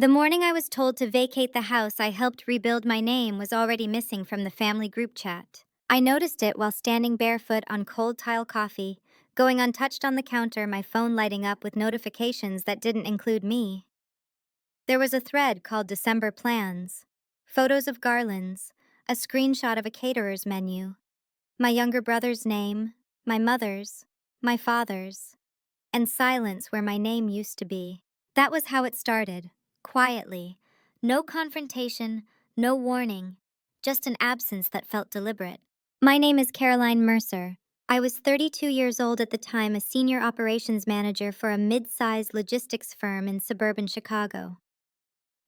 The morning I was told to vacate the house I helped rebuild my name was already missing from the family group chat. I noticed it while standing barefoot on cold tile coffee, going untouched on the counter, my phone lighting up with notifications that didn't include me. There was a thread called December Plans, photos of garlands, a screenshot of a caterer's menu, my younger brother's name, my mother's, my father's, and silence where my name used to be. That was how it started, quietly. No confrontation, no warning, just an absence that felt deliberate. My name is Caroline Mercer. I was 32 years old at the time, a senior operations manager for a mid-sized logistics firm in suburban Chicago.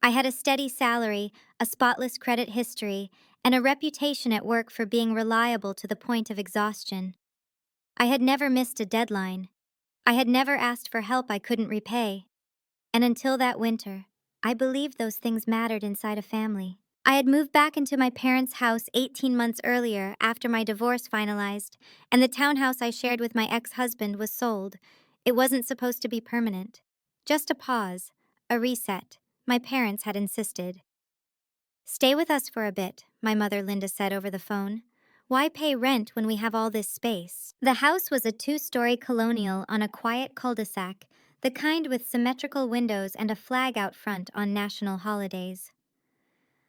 I had a steady salary, a spotless credit history, and a reputation at work for being reliable to the point of exhaustion. I had never missed a deadline. I had never asked for help I couldn't repay. And until that winter, I believed those things mattered inside a family. I had moved back into my parents' house 18 months earlier after my divorce finalized, and the townhouse I shared with my ex-husband was sold. It wasn't supposed to be permanent. Just a pause, a reset. My parents had insisted. "Stay with us for a bit," my mother Linda said over the phone. "Why pay rent when we have all this space?" The house was a two-story colonial on a quiet cul-de-sac, the kind with symmetrical windows and a flag out front on national holidays.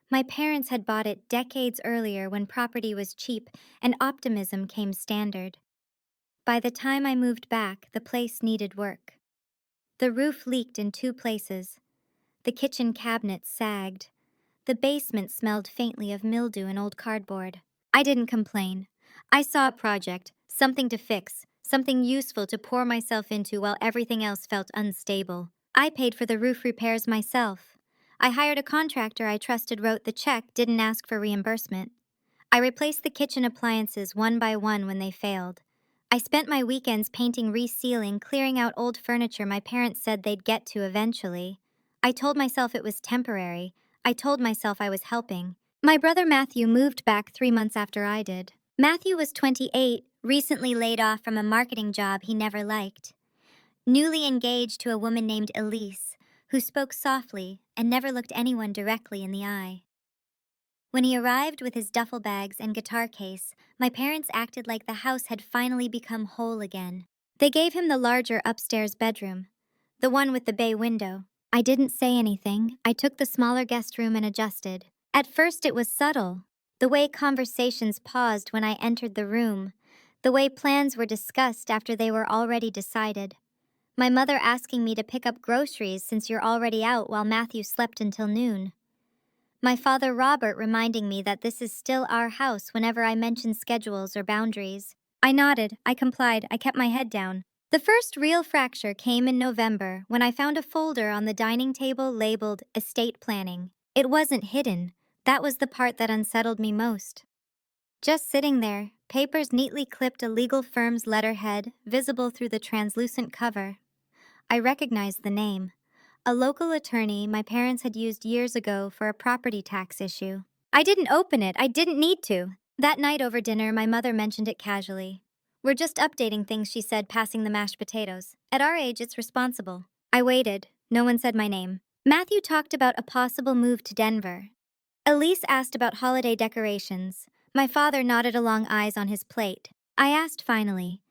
My parents had bought it decades earlier when property was cheap and optimism came standard. By the time I moved back, the place needed work. The roof leaked in two places. The kitchen cabinets sagged. The basement smelled faintly of mildew and old cardboard. I didn't complain. I saw a project, something to fix, something useful to pour myself into while everything else felt unstable. I paid for the roof repairs myself. I hired a contractor I trusted, wrote the check, didn't ask for reimbursement. I replaced the kitchen appliances one by one when they failed. I spent my weekends painting, resealing, clearing out old furniture my parents said they'd get to eventually. I told myself it was temporary. I told myself I was helping. My brother Matthew moved back 3 months after I did. Matthew was 28, recently laid off from a marketing job he never liked. Newly engaged to a woman named Elise, who spoke softly and never looked anyone directly in the eye. When he arrived with his duffel bags and guitar case, my parents acted like the house had finally become whole again. They gave him the larger upstairs bedroom, the one with the bay window. I didn't say anything. I took the smaller guest room and adjusted. At first it was subtle. The way conversations paused when I entered the room. The way plans were discussed after they were already decided. My mother asking me to pick up groceries since you're already out while Matthew slept until noon. My father Robert reminding me that this is still our house whenever I mention schedules or boundaries. I nodded, I complied, I kept my head down. The first real fracture came in November when I found a folder on the dining table labeled estate planning. It wasn't hidden. That was the part that unsettled me most. Just sitting there, papers neatly clipped, a legal firm's letterhead visible through the translucent cover. I recognized the name. A local attorney my parents had used years ago for a property tax issue. I didn't open it. I didn't need to. That night over dinner, my mother mentioned it casually. "We're just updating things," she said, passing the mashed potatoes. "At our age, it's responsible." I waited. No one said my name. Matthew talked about a possible move to Denver. Elise asked about holiday decorations. My father nodded along, eyes on his plate. I asked finally,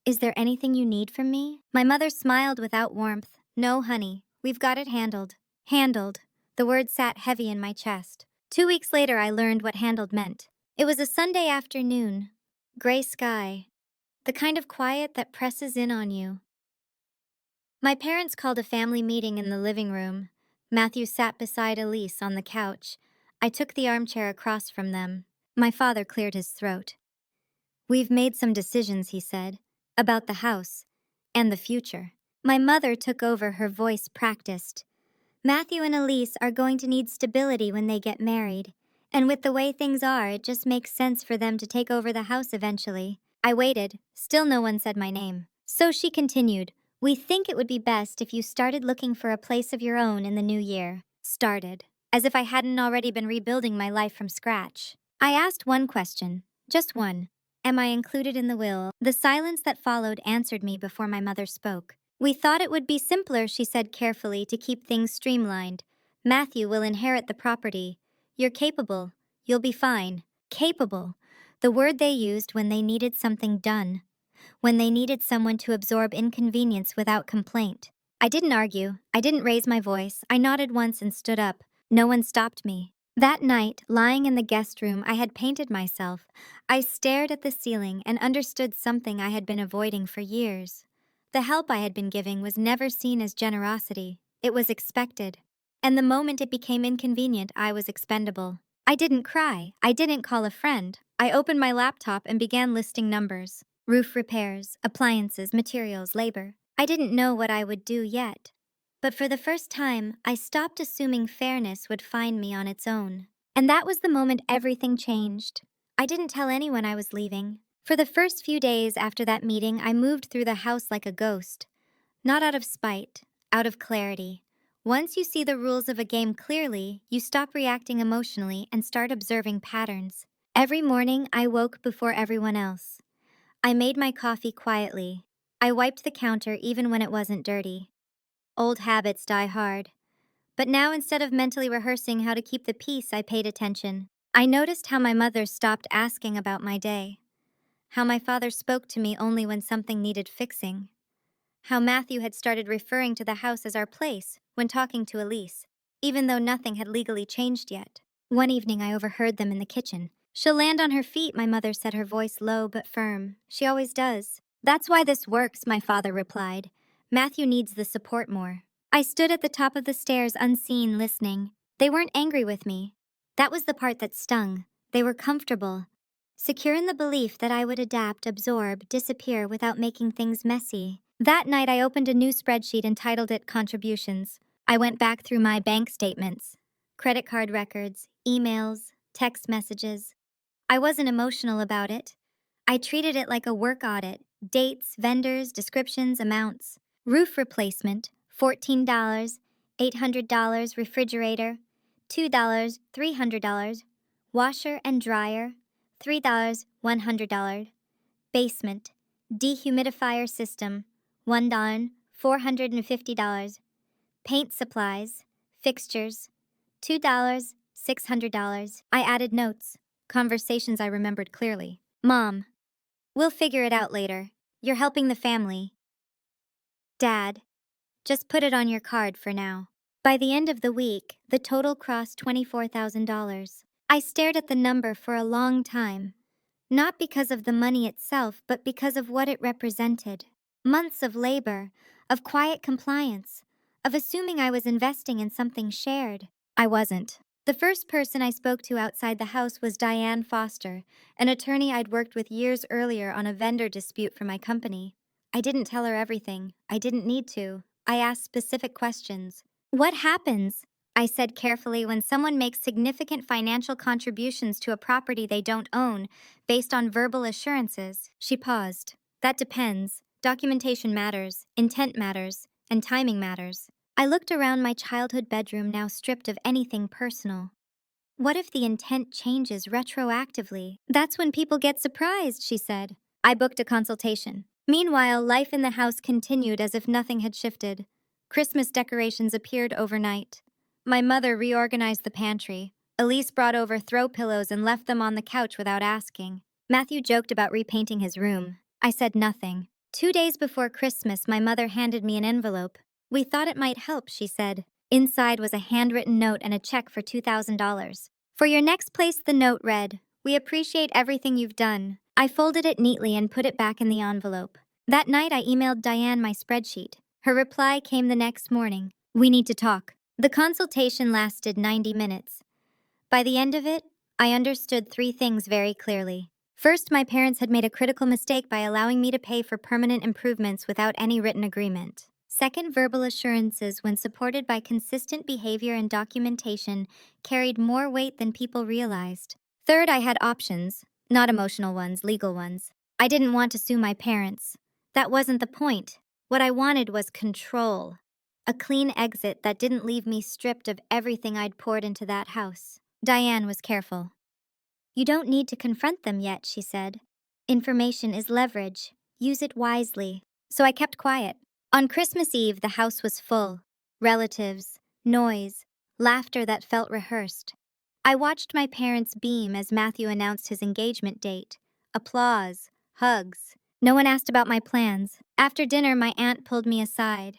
"Is there anything you need from me?" My mother smiled without warmth. "No, honey. We've got it handled." Handled. The word sat heavy in my chest. 2 weeks later, I learned what handled meant. It was a Sunday afternoon. Gray sky. The kind of quiet that presses in on you. My parents called a family meeting in the living room. Matthew sat beside Elise on the couch. I took the armchair across from them. My father cleared his throat. "We've made some decisions," he said, "about the house and the future." My mother took over, her voice practiced. "Matthew and Elise are going to need stability when they get married, and with the way things are, it just makes sense for them to take over the house eventually." I waited. Still no one said my name. So she continued, "We think it would be best if you started looking for a place of your own in the new year." Started. As if I hadn't already been rebuilding my life from scratch. I asked one question. Just one. Am I included in the will? The silence that followed answered me before my mother spoke. "We thought it would be simpler," she said carefully, "to keep things streamlined. Matthew will inherit the property. You're capable. You'll be fine. Capable. The word they used when they needed something done, when they needed someone to absorb inconvenience without complaint. I didn't argue. I didn't raise my voice. I nodded once and stood up. No one stopped me. That night, lying in the guest room, I had painted myself. I stared at the ceiling and understood something I had been avoiding for years. The help I had been giving was never seen as generosity. It was expected. And the moment it became inconvenient, I was expendable. I didn't cry. I didn't call a friend. I opened my laptop and began listing numbers. Roof repairs, appliances, materials, labor. I didn't know what I would do yet. But for the first time, I stopped assuming fairness would find me on its own. And that was the moment everything changed. I didn't tell anyone I was leaving. For the first few days after that meeting, I moved through the house like a ghost. Not out of spite, out of clarity. Once you see the rules of a game clearly, you stop reacting emotionally and start observing patterns. Every morning, I woke before everyone else. I made my coffee quietly. I wiped the counter even when it wasn't dirty. Old habits die hard. But now, instead of mentally rehearsing how to keep the peace, I paid attention. I noticed how my mother stopped asking about my day. How my father spoke to me only when something needed fixing. How Matthew had started referring to the house as our place when talking to Elise, even though nothing had legally changed yet. One evening I overheard them in the kitchen. "She'll land on her feet," my mother said, her voice low but firm. "She always does." "That's why this works," my father replied. "Matthew needs the support more." I stood at the top of the stairs unseen, listening. They weren't angry with me. That was the part that stung. They were comfortable, secure in the belief that I would adapt, absorb, disappear without making things messy. That night I opened a new spreadsheet and titled it Contributions. I went back through my bank statements, credit card records, emails, text messages. I wasn't emotional about it. I treated it like a work audit. Dates, vendors, descriptions, amounts. Roof replacement, $14, $800, refrigerator, $2, $300, washer and dryer, $3, $100, basement, dehumidifier system, $1, $450, paint supplies, fixtures, $2, $600. I added notes, conversations I remembered clearly. "Mom, we'll figure it out later. You're helping the family." "Dad, just put it on your card for now." By the end of the week, the total crossed $24,000. I stared at the number for a long time. Not because of the money itself, but because of what it represented. Months of labor, of quiet compliance, of assuming I was investing in something shared. I wasn't. The first person I spoke to outside the house was Diane Foster, an attorney I'd worked with years earlier on a vendor dispute for my company. I didn't tell her everything. I didn't need to. I asked specific questions. "What happens," I said carefully, "when someone makes significant financial contributions to a property they don't own, based on verbal assurances?" She paused. "That depends. Documentation matters, intent matters, and timing matters." I looked around my childhood bedroom, now stripped of anything personal. "What if the intent changes retroactively?" "That's when people get surprised," she said. I booked a consultation. Meanwhile, life in the house continued as if nothing had shifted. Christmas decorations appeared overnight. My mother reorganized the pantry. Elise brought over throw pillows and left them on the couch without asking. Matthew joked about repainting his room. I said nothing. 2 days before Christmas, my mother handed me an envelope. "We thought it might help," she said. Inside was a handwritten note and a check for $2,000. "For your next place," the note read, "we appreciate everything you've done." I folded it neatly and put it back in the envelope. That night, I emailed Diane my spreadsheet. Her reply came the next morning. "We need to talk." The consultation lasted 90 minutes. By the end of it, I understood 3 things very clearly. First, my parents had made a critical mistake by allowing me to pay for permanent improvements without any written agreement. Second, verbal assurances, when supported by consistent behavior and documentation, carried more weight than people realized. Third, I had options, not emotional ones, legal ones. I didn't want to sue my parents. That wasn't the point. What I wanted was control. A clean exit that didn't leave me stripped of everything I'd poured into that house. Diane was careful. "You don't need to confront them yet," she said. "Information is leverage. Use it wisely." So I kept quiet. On Christmas Eve, the house was full. Relatives, noise, laughter that felt rehearsed. I watched my parents beam as Matthew announced his engagement date. Applause, hugs. No one asked about my plans. After dinner, my aunt pulled me aside.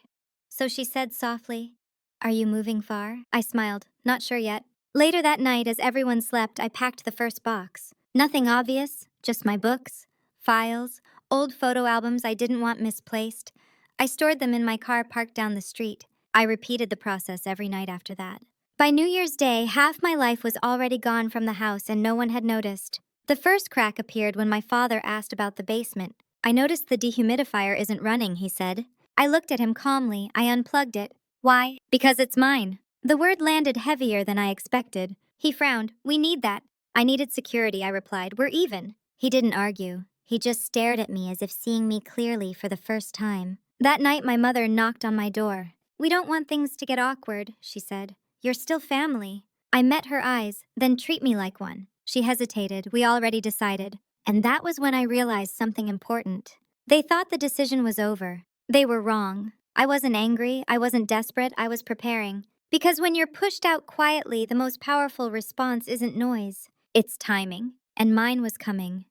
So she said softly, "Are you moving far?" I smiled, not sure yet. Later that night, as everyone slept, I packed the first box. Nothing obvious, just my books, files, old photo albums I didn't want misplaced. I stored them in my car parked down the street. I repeated the process every night after that. By New Year's Day, half my life was already gone from the house and no one had noticed. The first crack appeared when my father asked about the basement. "I noticed the dehumidifier isn't running," he said. I looked at him calmly. I unplugged it. "Why?" "Because it's mine." The word landed heavier than I expected. He frowned. "We need that." "I needed security," I replied. "We're even." He didn't argue. He just stared at me as if seeing me clearly for the first time. That night, my mother knocked on my door. "We don't want things to get awkward," she said. "You're still family." I met her eyes. "Then treat me like one." She hesitated. "We already decided." And that was when I realized something important. They thought the decision was over. They were wrong. I wasn't angry. I wasn't desperate. I was preparing. Because when you're pushed out quietly, the most powerful response isn't noise. It's timing. And mine was coming.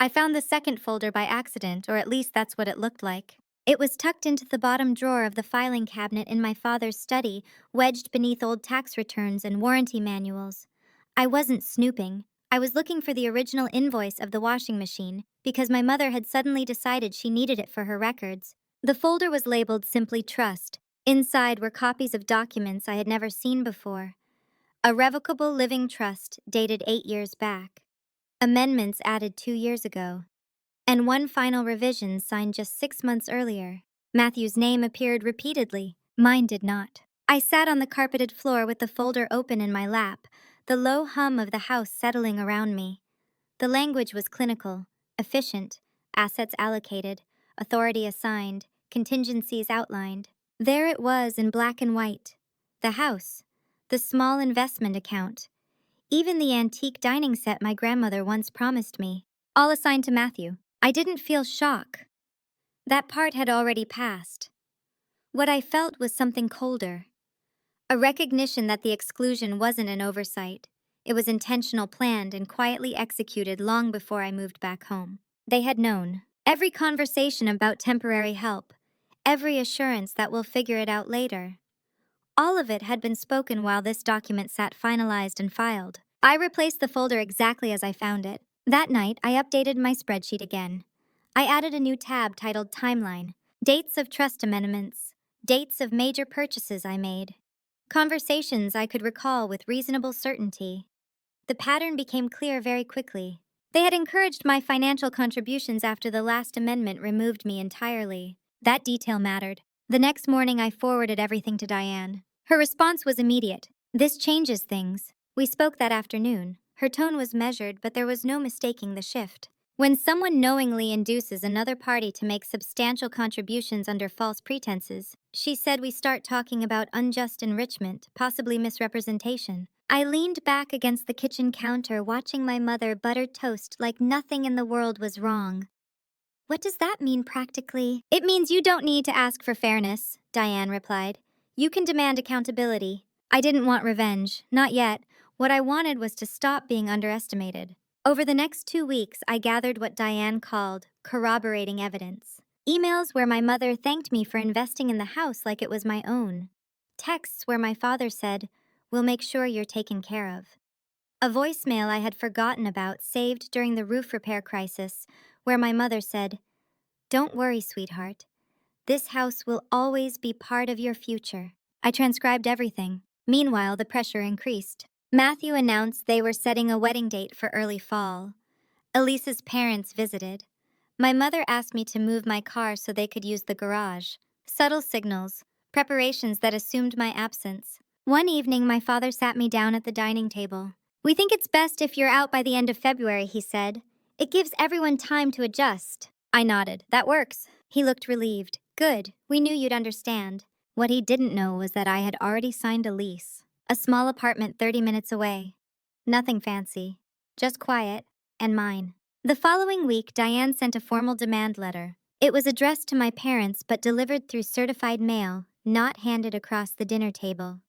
I found the second folder by accident, or at least that's what it looked like. It was tucked into the bottom drawer of the filing cabinet in my father's study, wedged beneath old tax returns and warranty manuals. I wasn't snooping. I was looking for the original invoice of the washing machine, because my mother had suddenly decided she needed it for her records. The folder was labeled simply Trust. Inside were copies of documents I had never seen before. A revocable living trust dated 8 years back. Amendments added 2 years ago. And one final revision signed just 6 months earlier. Matthew's name appeared repeatedly. Mine did not. I sat on the carpeted floor with the folder open in my lap, the low hum of the house settling around me. The language was clinical, efficient, assets allocated, authority assigned, contingencies outlined. There it was in black and white. The house, the small investment account, even the antique dining set my grandmother once promised me, all assigned to Matthew. I didn't feel shock. That part had already passed. What I felt was something colder. A recognition that the exclusion wasn't an oversight. It was intentional, planned, and quietly executed long before I moved back home. They had known. Every conversation about temporary help. Every assurance that we'll figure it out later. All of it had been spoken while this document sat finalized and filed. I replaced the folder exactly as I found it. That night, I updated my spreadsheet again. I added a new tab titled Timeline. Dates of trust amendments. Dates of major purchases I made. Conversations I could recall with reasonable certainty. The pattern became clear very quickly. They had encouraged my financial contributions after the last amendment removed me entirely. That detail mattered. The next morning, I forwarded everything to Diane. Her response was immediate. "This changes things." We spoke that afternoon. Her tone was measured, but there was no mistaking the shift. When someone knowingly induces another party to make substantial contributions under false pretenses, she said we start talking about unjust enrichment, possibly misrepresentation. I leaned back against the kitchen counter, watching my mother butter toast like nothing in the world was wrong. "What does that mean practically?" "It means you don't need to ask for fairness," Diane replied. "You can demand accountability." I didn't want revenge, not yet. What I wanted was to stop being underestimated. Over the next 2 weeks, I gathered what Diane called corroborating evidence. Emails where my mother thanked me for investing in the house like it was my own. Texts where my father said, "We'll make sure you're taken care of." A voicemail I had forgotten about saved during the roof repair crisis, where my mother said, "Don't worry, sweetheart. This house will always be part of your future." I transcribed everything. Meanwhile, the pressure increased. Matthew announced they were setting a wedding date for early fall. Elise's parents visited. My mother asked me to move my car so they could use the garage. Subtle signals, preparations that assumed my absence. One evening, my father sat me down at the dining table. "We think it's best if you're out by the end of February," he said. "It gives everyone time to adjust." I nodded. "That works." He looked relieved. "Good. We knew you'd understand." What he didn't know was that I had already signed a lease. A small apartment 30 minutes away. Nothing fancy. Just quiet. And mine. The following week, Diane sent a formal demand letter. It was addressed to my parents but delivered through certified mail, not handed across the dinner table.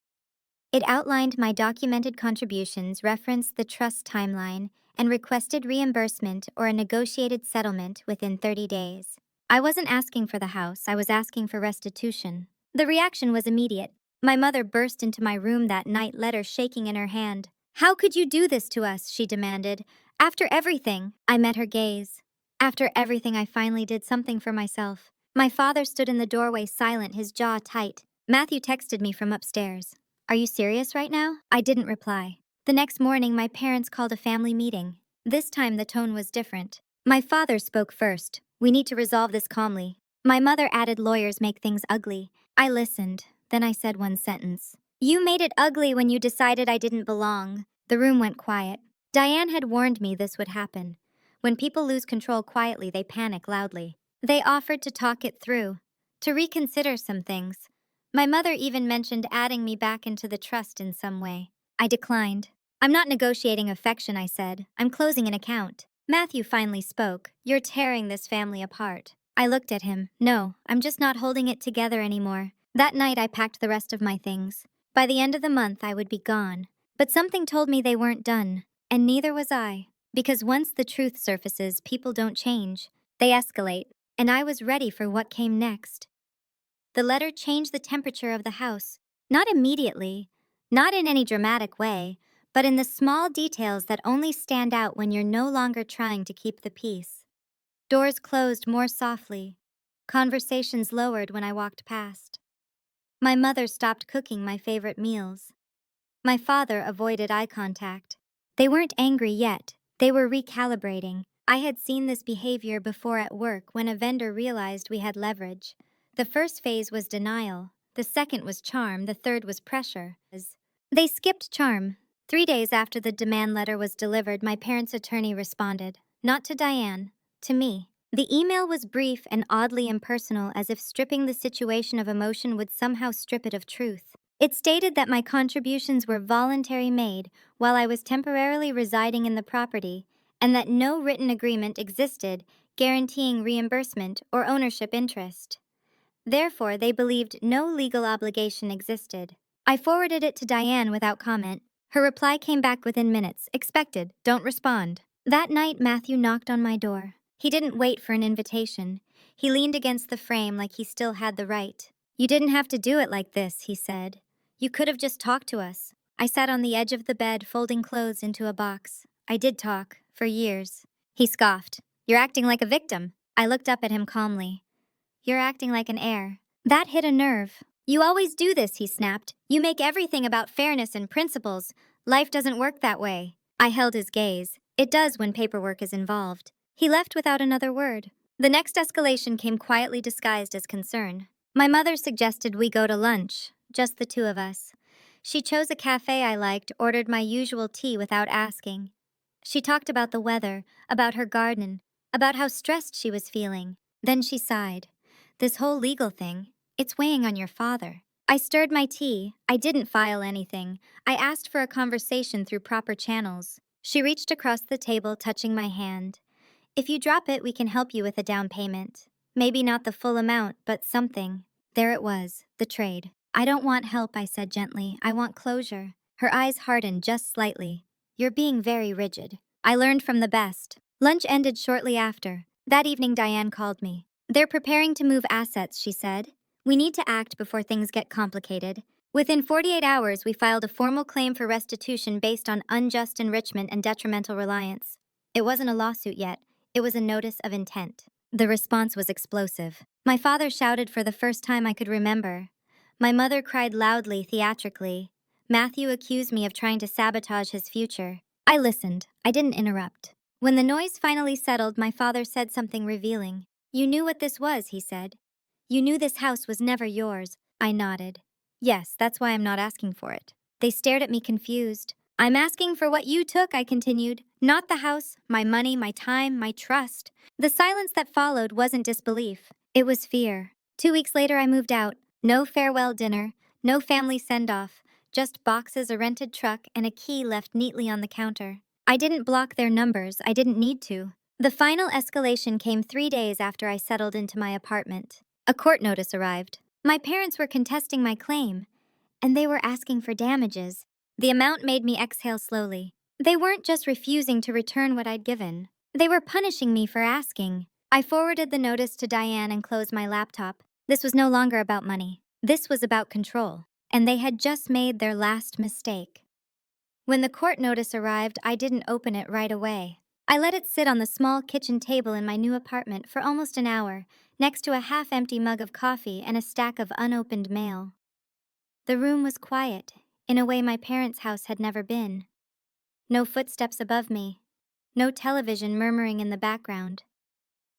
It outlined my documented contributions, referenced the trust timeline, and requested reimbursement or a negotiated settlement within 30 days. I wasn't asking for the house, I was asking for restitution. The reaction was immediate. My mother burst into my room that night, letter shaking in her hand. "How could you do this to us?" she demanded. "After everything." I met her gaze. After everything, I finally did something for myself. My father stood in the doorway, silent, his jaw tight. Matthew texted me from upstairs. "Are you serious right now?" I didn't reply. The next morning, my parents called a family meeting. This time, the tone was different. My father spoke first. "We need to resolve this calmly." My mother added, "Lawyers make things ugly." I listened. Then I said one sentence. "You made it ugly when you decided I didn't belong." The room went quiet. Diane had warned me this would happen. When people lose control quietly, they panic loudly. They offered to talk it through, to reconsider some things. My mother even mentioned adding me back into the trust in some way. I declined. "I'm not negotiating affection," I said. "I'm closing an account." Matthew finally spoke. "You're tearing this family apart." I looked at him. "No, I'm just not holding it together anymore." That night, I packed the rest of my things. By the end of the month, I would be gone. But something told me they weren't done, and neither was I. Because once the truth surfaces, people don't change. They escalate, and I was ready for what came next. The letter changed the temperature of the house. Not immediately, not in any dramatic way, but in the small details that only stand out when you're no longer trying to keep the peace. Doors closed more softly. Conversations lowered when I walked past. My mother stopped cooking my favorite meals. My father avoided eye contact. They weren't angry yet. They were recalibrating. I had seen this behavior before at work when a vendor realized we had leverage. The first phase was denial. The second was charm. The third was pressure. They skipped charm. 3 days after the demand letter was delivered, my parents' attorney responded. Not to Diane, to me. The email was brief and oddly impersonal, as if stripping the situation of emotion would somehow strip it of truth. It stated that my contributions were voluntary made while I was temporarily residing in the property, and that no written agreement existed guaranteeing reimbursement or ownership interest. Therefore, they believed no legal obligation existed. I forwarded it to Diane without comment. Her reply came back within minutes. "Expected. Don't respond." That night, Matthew knocked on my door. He didn't wait for an invitation. He leaned against the frame like he still had the right. "You didn't have to do it like this," he said. "You could have just talked to us." I sat on the edge of the bed, folding clothes into a box. "I did talk, for years." He scoffed. "You're acting like a victim." I looked up at him calmly. "You're acting like an heir." That hit a nerve. "You always do this," he snapped. "You make everything about fairness and principles. Life doesn't work that way." I held his gaze. It does when paperwork is involved. He left without another word. The next escalation came quietly disguised as concern. My mother suggested we go to lunch, just the two of us. She chose a cafe I liked, ordered my usual tea without asking. She talked about the weather, about her garden, about how stressed she was feeling. Then she sighed. "This whole legal thing, it's weighing on your father." I stirred my tea. I didn't file anything. I asked for a conversation through proper channels. She reached across the table, touching my hand. "If you drop it, we can help you with a down payment. Maybe not the full amount, but something." There it was, the trade. "I don't want help," I said gently. "I want closure." Her eyes hardened just slightly. "You're being very rigid." I learned from the best. Lunch ended shortly after. That evening, Diane called me. "They're preparing to move assets," she said. "We need to act before things get complicated." Within 48 hours, we filed a formal claim for restitution based on unjust enrichment and detrimental reliance. It wasn't a lawsuit yet. It was a notice of intent. The response was explosive. My father shouted for the first time I could remember. My mother cried loudly, theatrically. Matthew accused me of trying to sabotage his future. I listened. I didn't interrupt. When the noise finally settled, my father said something revealing. "You knew what this was," he said. "You knew this house was never yours." I nodded. "Yes, that's why I'm not asking for it." They stared at me confused. "I'm asking for what you took," I continued. "Not the house, my money, my time, my trust." The silence that followed wasn't disbelief. It was fear. 2 weeks later, I moved out. No farewell dinner, no family send-off, just boxes, a rented truck, and a key left neatly on the counter. I didn't block their numbers. I didn't need to. The final escalation came 3 days after I settled into my apartment. A court notice arrived. My parents were contesting my claim, and they were asking for damages. The amount made me exhale slowly. They weren't just refusing to return what I'd given. They were punishing me for asking. I forwarded the notice to Diane and closed my laptop. This was no longer about money. This was about control. And they had just made their last mistake. When the court notice arrived, I didn't open it right away. I let it sit on the small kitchen table in my new apartment for almost an hour, next to a half-empty mug of coffee and a stack of unopened mail. The room was quiet, in a way my parents' house had never been. No footsteps above me. No television murmuring in the background.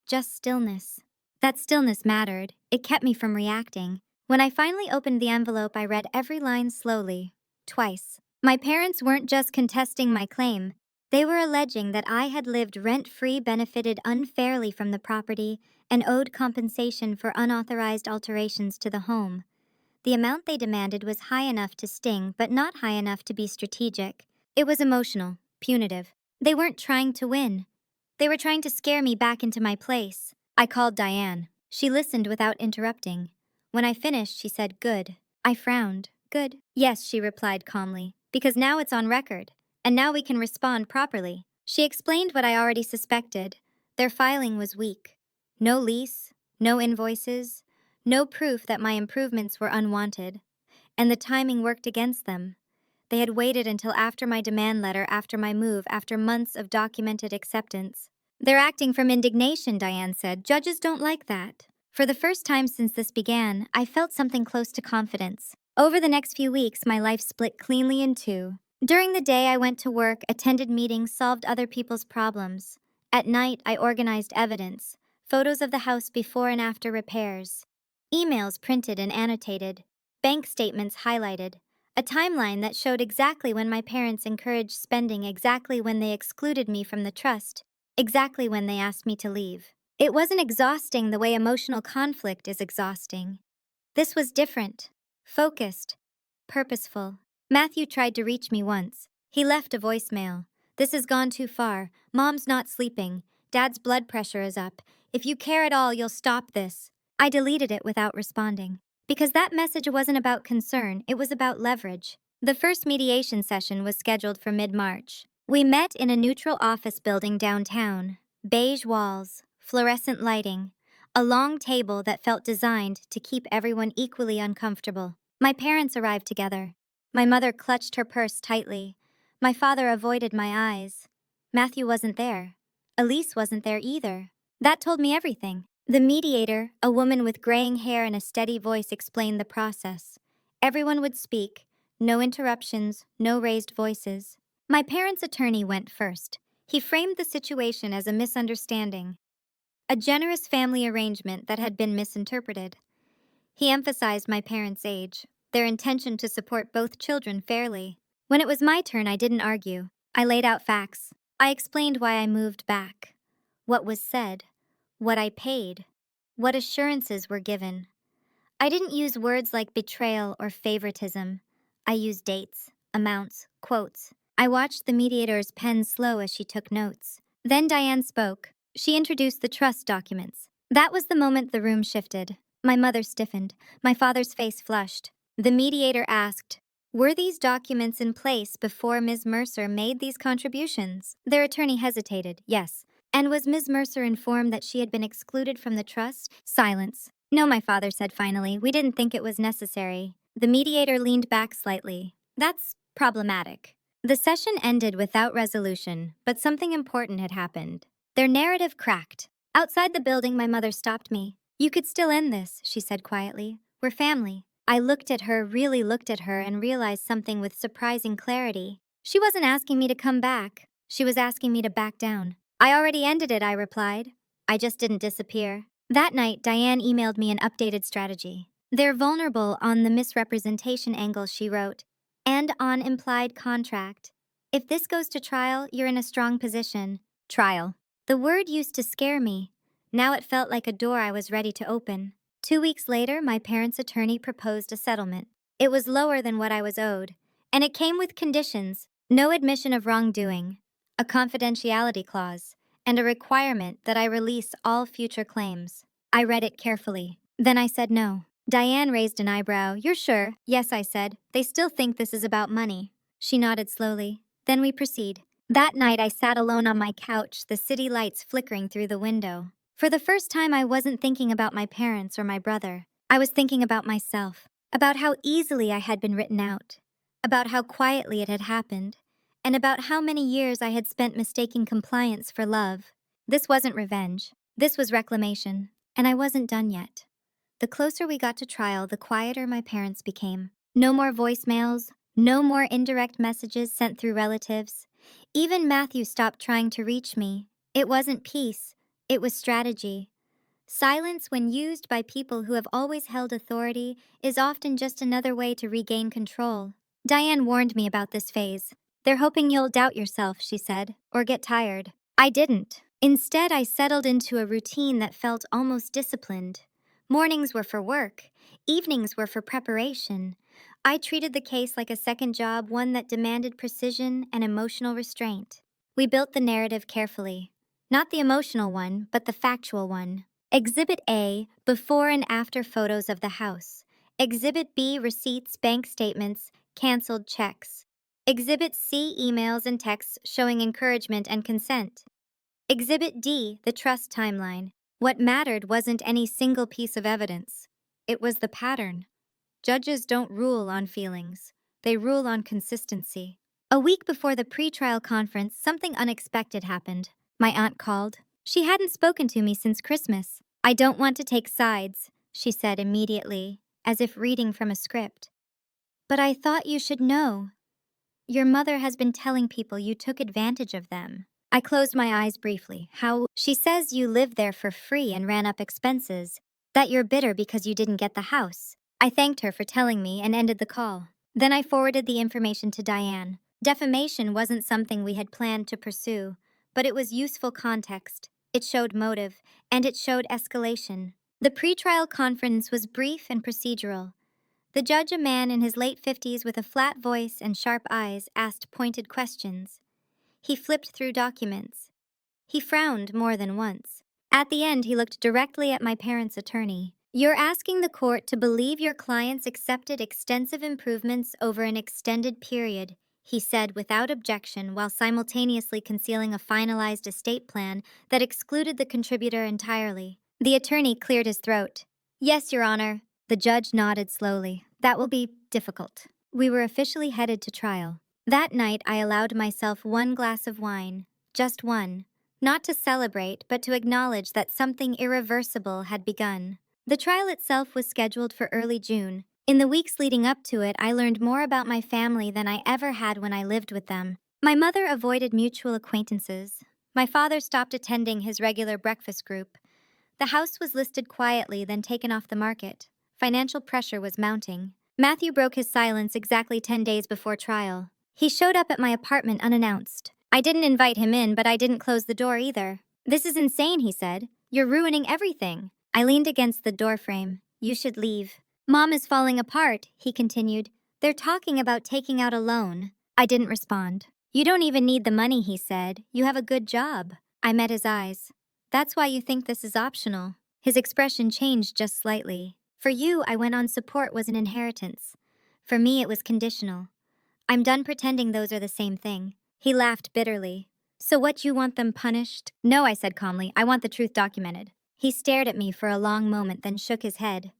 Just stillness. That stillness mattered. It kept me from reacting. When I finally opened the envelope, I read every line slowly, twice. My parents weren't just contesting my claim. They were alleging that I had lived rent-free, benefited unfairly from the property, and owed compensation for unauthorized alterations to the home. The amount they demanded was high enough to sting, but not high enough to be strategic. It was emotional, punitive. They weren't trying to win. They were trying to scare me back into my place. I called Diane. She listened without interrupting. When I finished, she said, "Good." I frowned. "Good?" "Yes," she replied calmly, "because now it's on record, and now we can respond properly." She explained what I already suspected. Their filing was weak. No lease, no invoices, no proof that my improvements were unwanted. And the timing worked against them. They had waited until after my demand letter, after my move, after months of documented acceptance. "They're acting from indignation," Diane said. "Judges don't like that." For the first time since this began, I felt something close to confidence. Over the next few weeks, my life split cleanly in two. During the day, I went to work, attended meetings, solved other people's problems. At night, I organized evidence, photos of the house before and after repairs, emails printed and annotated, bank statements highlighted, a timeline that showed exactly when my parents encouraged spending, exactly when they excluded me from the trust, exactly when they asked me to leave. It wasn't exhausting the way emotional conflict is exhausting. This was different, focused, purposeful. Matthew tried to reach me once. He left a voicemail. "This has gone too far. Mom's not sleeping. Dad's blood pressure is up. If you care at all, you'll stop this." I deleted it without responding. Because that message wasn't about concern, it was about leverage. The first mediation session was scheduled for mid-March. We met in a neutral office building downtown. Beige walls, fluorescent lighting, a long table that felt designed to keep everyone equally uncomfortable. My parents arrived together. My mother clutched her purse tightly. My father avoided my eyes. Matthew wasn't there. Elise wasn't there either. That told me everything. The mediator, a woman with graying hair and a steady voice, explained the process. Everyone would speak. No interruptions, no raised voices. My parents' attorney went first. He framed the situation as a misunderstanding, a generous family arrangement that had been misinterpreted. He emphasized my parents' age, their intention to support both children fairly. When it was my turn, I didn't argue. I laid out facts. I explained why I moved back, what was said, what I paid, what assurances were given. I didn't use words like betrayal or favoritism. I used dates, amounts, quotes. I watched the mediator's pen slow as she took notes. Then Diane spoke. She introduced the trust documents. That was the moment the room shifted. My mother stiffened. My father's face flushed. The mediator asked, "Were these documents in place before Ms. Mercer made these contributions?" Their attorney hesitated. "Yes." "And was Ms. Mercer informed that she had been excluded from the trust?" Silence. "No," my father said finally. "We didn't think it was necessary." The mediator leaned back slightly. "That's problematic." The session ended without resolution, but something important had happened. Their narrative cracked. Outside the building, my mother stopped me. "You could still end this," she said quietly. "We're family." I looked at her, really looked at her, and realized something with surprising clarity. She wasn't asking me to come back. She was asking me to back down. "I already ended it," I replied. "I just didn't disappear." That night, Diane emailed me an updated strategy. "They're vulnerable on the misrepresentation angle," she wrote, "and on implied contract. If this goes to trial, you're in a strong position." Trial. The word used to scare me. Now it felt like a door I was ready to open. 2 weeks later, my parents' attorney proposed a settlement. It was lower than what I was owed, and it came with conditions: no admission of wrongdoing, a confidentiality clause, and a requirement that I release all future claims. I read it carefully. Then I said no. Diane raised an eyebrow. You're sure? Yes, I said. They still think this is about money. She nodded slowly. Then we proceed. That night I sat alone on my couch, the city lights flickering through the window. For the first time I wasn't thinking about my parents or my brother. I was thinking about myself, about how easily I had been written out, about how quietly it had happened, and about how many years I had spent mistaking compliance for love. This wasn't revenge. This was reclamation, and I wasn't done yet. The closer we got to trial, the quieter my parents became. No more voicemails, no more indirect messages sent through relatives. Even Matthew stopped trying to reach me. It wasn't peace, it was strategy. Silence, when used by people who have always held authority, is often just another way to regain control. Diane warned me about this phase. They're hoping you'll doubt yourself, she said, or get tired. I didn't. Instead, I settled into a routine that felt almost disciplined. Mornings were for work. Evenings were for preparation. I treated the case like a second job, one that demanded precision and emotional restraint. We built the narrative carefully. Not the emotional one, but the factual one. Exhibit A, before and after photos of the house. Exhibit B, receipts, bank statements, canceled checks. Exhibit C, emails and texts showing encouragement and consent. Exhibit D, the trust timeline. What mattered wasn't any single piece of evidence. It was the pattern. Judges don't rule on feelings. They rule on consistency. A week before the pretrial conference, something unexpected happened. My aunt called. She hadn't spoken to me since Christmas. I don't want to take sides, she said immediately, as if reading from a script. But I thought you should know. Your mother has been telling people you took advantage of them. I closed my eyes briefly. How? She says you lived there for free and ran up expenses. That you're bitter because you didn't get the house. I thanked her for telling me and ended the call. Then I forwarded the information to Diane. Defamation wasn't something we had planned to pursue, but it was useful context. It showed motive, and it showed escalation. The pretrial conference was brief and procedural. The judge, a man in his late 50s with a flat voice and sharp eyes, asked pointed questions. He flipped through documents. He frowned more than once. At the end, he looked directly at my parents' attorney. You're asking the court to believe your clients accepted extensive improvements over an extended period, he said without objection while simultaneously concealing a finalized estate plan that excluded the contributor entirely. The attorney cleared his throat. Yes, Your Honor. The judge nodded slowly. That will be difficult. We were officially headed to trial. That night, I allowed myself one glass of wine. Just one. Not to celebrate, but to acknowledge that something irreversible had begun. The trial itself was scheduled for early June. In the weeks leading up to it, I learned more about my family than I ever had when I lived with them. My mother avoided mutual acquaintances. My father stopped attending his regular breakfast group. The house was listed quietly, then taken off the market. Financial pressure was mounting. Matthew broke his silence exactly 10 days before trial. He showed up at my apartment unannounced. I didn't invite him in, but I didn't close the door either. This is insane, he said. You're ruining everything. I leaned against the doorframe. You should leave. Mom is falling apart, he continued. They're talking about taking out a loan. I didn't respond. You don't even need the money, he said. You have a good job. I met his eyes. That's why you think this is optional. His expression changed just slightly. For you, I went on support was an inheritance. For me, it was conditional. I'm done pretending those are the same thing. He laughed bitterly. So what, you want them punished? No, I said calmly. I want the truth documented. He stared at me for a long moment, then shook his head.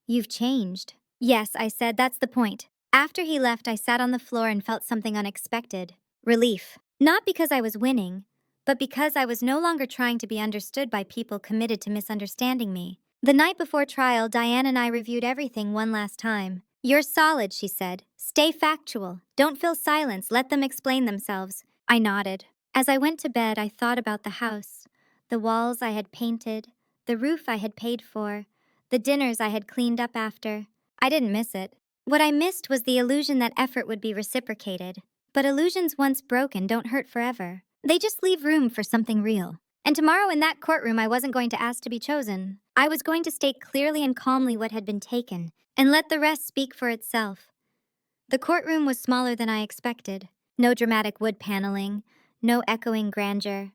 You've changed. Yes, I said, that's the point. After he left, I sat on the floor and felt something unexpected. Relief. Not because I was winning, but because I was no longer trying to be understood by people committed to misunderstanding me. The night before trial, Diane and I reviewed everything one last time. You're solid, she said. Stay factual. Don't fill silence. Let them explain themselves. I nodded. As I went to bed, I thought about the house, the walls I had painted, the roof I had paid for, the dinners I had cleaned up after. I didn't miss it. What I missed was the illusion that effort would be reciprocated. But illusions once broken don't hurt forever. They just leave room for something real. And tomorrow in that courtroom, I wasn't going to ask to be chosen. I was going to state clearly and calmly what had been taken, and let the rest speak for itself. The courtroom was smaller than I expected. No dramatic wood paneling, no echoing grandeur.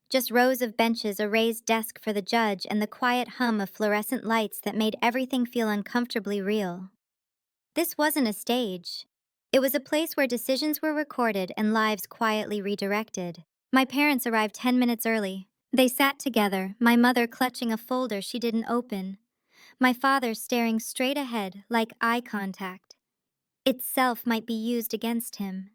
Just rows of benches, a raised desk for the judge, and the quiet hum of fluorescent lights that made everything feel uncomfortably real. This wasn't a stage. It was a place where decisions were recorded and lives quietly redirected. My parents arrived 10 minutes early. They sat together, my mother clutching a folder she didn't open, my father staring straight ahead like eye contact itself might be used against him.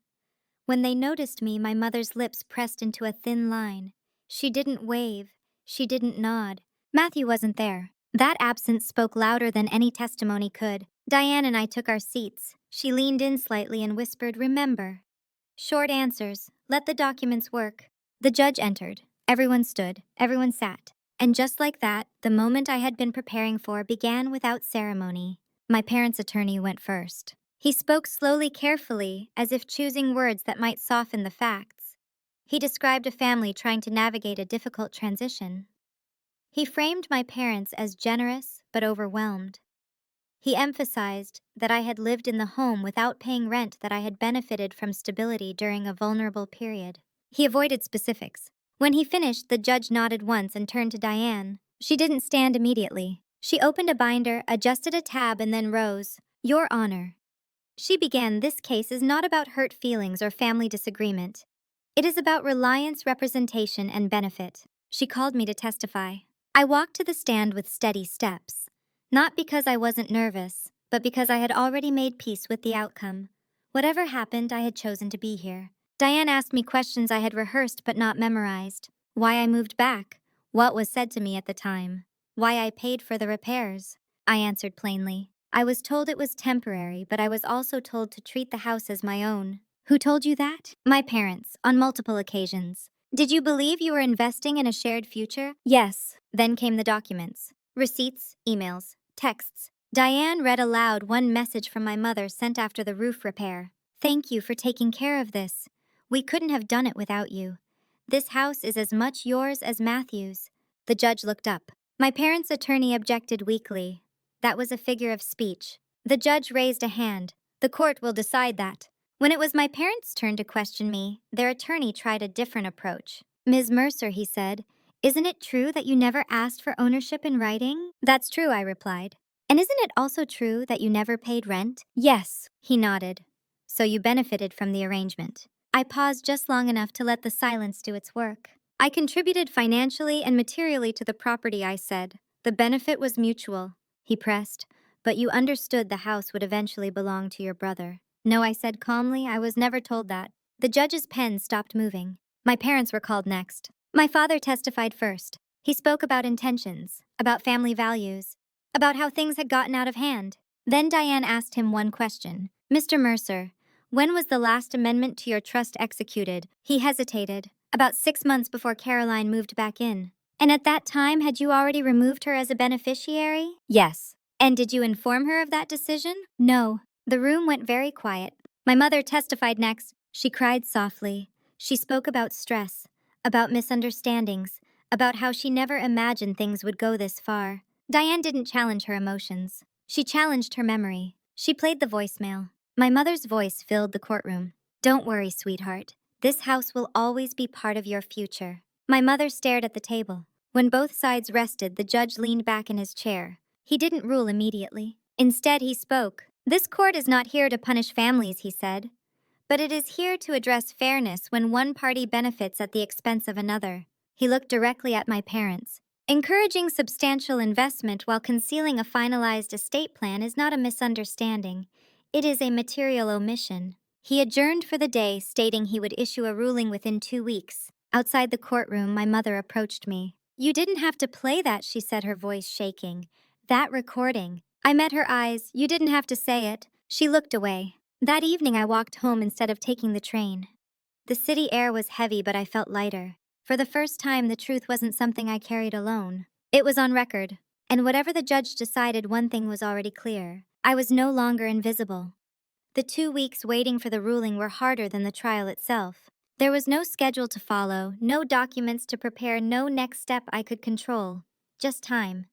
When they noticed me, my mother's lips pressed into a thin line. She didn't wave. She didn't nod. Matthew wasn't there. That absence spoke louder than any testimony could. Diane and I took our seats. She leaned in slightly and whispered, "Remember." Short answers. Let the documents work. The judge entered. Everyone stood. Everyone sat. And just like that, the moment I had been preparing for began without ceremony. My parents' attorney went first. He spoke slowly, carefully, as if choosing words that might soften the facts. He described a family trying to navigate a difficult transition. He framed my parents as generous but overwhelmed. He emphasized that I had lived in the home without paying rent, that I had benefited from stability during a vulnerable period. He avoided specifics. When he finished, the judge nodded once and turned to Diane. She didn't stand immediately. She opened a binder, adjusted a tab, and then rose. "Your Honor," she began, "this case is not about hurt feelings or family disagreement. It is about reliance, representation, and benefit." She called me to testify. I walked to the stand with steady steps. Not because I wasn't nervous, but because I had already made peace with the outcome. Whatever happened, I had chosen to be here. Diane asked me questions I had rehearsed but not memorized. Why I moved back, what was said to me at the time, why I paid for the repairs. I answered plainly. I was told it was temporary, but I was also told to treat the house as my own. Who told you that? My parents, on multiple occasions. Did you believe you were investing in a shared future? Yes. Then came the documents. Receipts, emails, texts. Diane read aloud one message from my mother sent after the roof repair. "Thank you for taking care of this. We couldn't have done it without you. This house is as much yours as Matthew's." The judge looked up. My parents' attorney objected weakly. That was a figure of speech. The judge raised a hand. "The court will decide that." When it was my parents' turn to question me, their attorney tried a different approach. "Ms. Mercer," he said, "isn't it true that you never asked for ownership in writing?" "That's true," I replied. "And isn't it also true that you never paid rent?" "Yes," he nodded. "So you benefited from the arrangement." I paused just long enough to let the silence do its work. "I contributed financially and materially to the property," I said. "The benefit was mutual." He pressed, "But you understood the house would eventually belong to your brother." "No," I said calmly, "I was never told that." The judge's pen stopped moving. My parents were called next. My father testified first. He spoke about intentions, about family values, about how things had gotten out of hand. Then Diane asked him one question. "Mr. Mercer, when was the last amendment to your trust executed?" He hesitated. "About 6 months before Caroline moved back in." "And at that time, had you already removed her as a beneficiary?" "Yes." "And did you inform her of that decision?" "No." The room went very quiet. My mother testified next. She cried softly. She spoke about stress, about misunderstandings, about how she never imagined things would go this far. Diane didn't challenge her emotions. She challenged her memory. She played the voicemail. My mother's voice filled the courtroom. "Don't worry, sweetheart. This house will always be part of your future." My mother stared at the table. When both sides rested, the judge leaned back in his chair. He didn't rule immediately. Instead, he spoke. "This court is not here to punish families," he said, "but it is here to address fairness when one party benefits at the expense of another." He looked directly at my parents. "Encouraging substantial investment while concealing a finalized estate plan is not a misunderstanding. It is a material omission." He adjourned for the day, stating he would issue a ruling within 2 weeks. Outside the courtroom, my mother approached me. "You didn't have to play that," she said, her voice shaking. "That recording." I met her eyes. "You didn't have to say it." She looked away. That evening, I walked home instead of taking the train. The city air was heavy, but I felt lighter. For the first time, the truth wasn't something I carried alone. It was on record. And whatever the judge decided, one thing was already clear. I was no longer invisible. The 2 weeks waiting for the ruling were harder than the trial itself. There was no schedule to follow, no documents to prepare, no next step I could control. Just time.